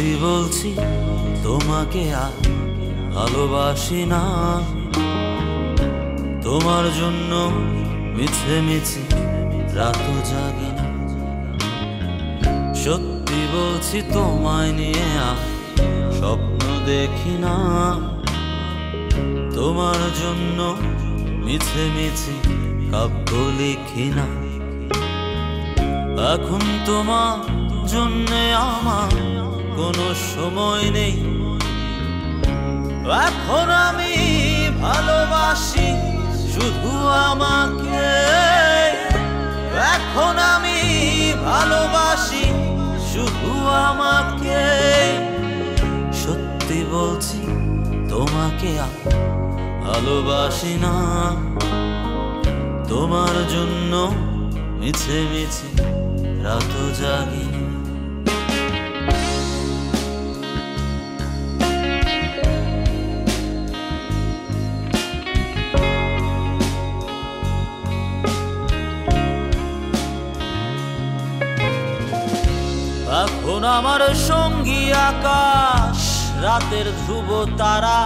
সত্যি বলছি তোমাকে আর ভালোবাসি না। তোমার জন্য মিছে মিছে রাতও জাগি না। সত্যি বলছি তোমায় নিয়ে আর স্বপ্ন দেখি না। তোমার জন্য মিছে মিছে কাব্য লিখি না। এখন তোমার জন্যে আমার কোনো সময় নেই। এখন আমি ভালোবাসি শুধু আমাকে। এখন আমি ভালোবাসি শুধু আমাকে। সত্যি বলছি তোমাকে আর ভালোবাসি না। তোমার জন্য মিছে মিছে রাতও জাগি না। এখন আমার সঙ্গী আকাশ, রাতের ধ্রুব তারা,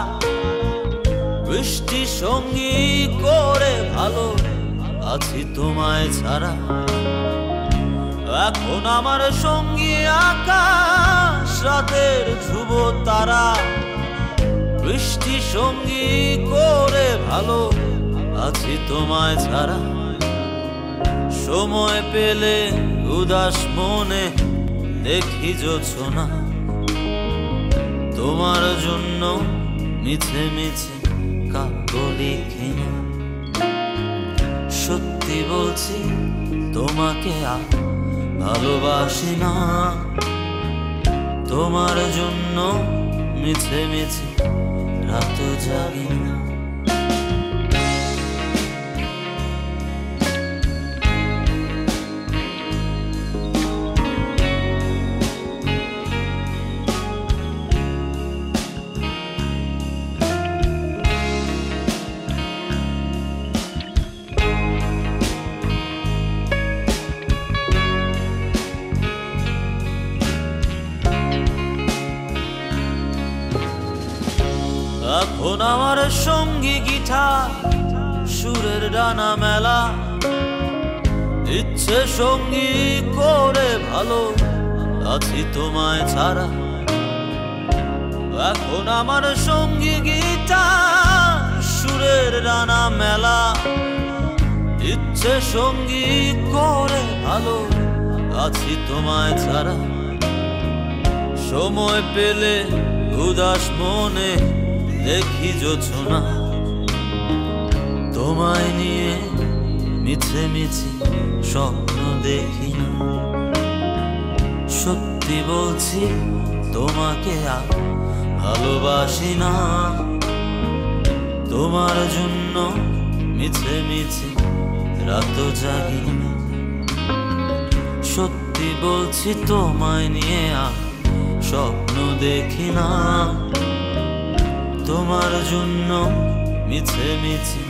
বৃষ্টি সঙ্গী করে ভালো আছি তোমায় ছাড়া। এখন আমার সঙ্গী আকাশ, রাতের ধ্রুব তারা, বৃষ্টি সঙ্গী করে ভালো আছি তোমায় ছাড়া। সময় পেলে উদাস মনে দেখি জোছনা। তোমার জন্য মিছে মিছে কাব্য লিখি না। সত্যি বলছি তোমাকে আর ভালোবাসি না। তোমার জন্য মিছে মিছে রাতও জাগি না। এখন আমার সঙ্গী গিটার, সুরের ডানা মেলা, ইচ্ছে সঙ্গী করে ভালো আছি তোমায় ছাড়া। এখন আমার সঙ্গী গিটার, সুরের ডানা মেলা, ইচ্ছে সঙ্গী করে ভালো আছি তোমায় ছাড়া। সময় পেলে উদাস মনে দেখি জোছনা। তোমায় নিয়ে মিছে মিছে স্বপ্ন দেখি না। সত্যি বলছি তোমাকে আর ভালোবাসি না। তোমার জন্য মিছে মিছে রাতও জাগি না। সত্যি বলছি তোমায় নিয়ে আর স্বপ্ন দেখি না। তোমার জন্য মিছে মিছে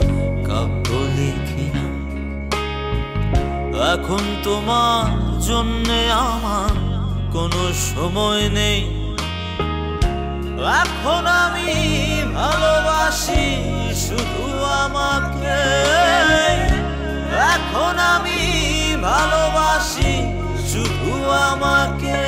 কাব্য লিখি না। এখন তোমার জন্যে আমার কোনো সময় নেই। এখন আমি ভালোবাসি শুধু আমাকে। এখন আমি ভালোবাসি শুধু আমাকে।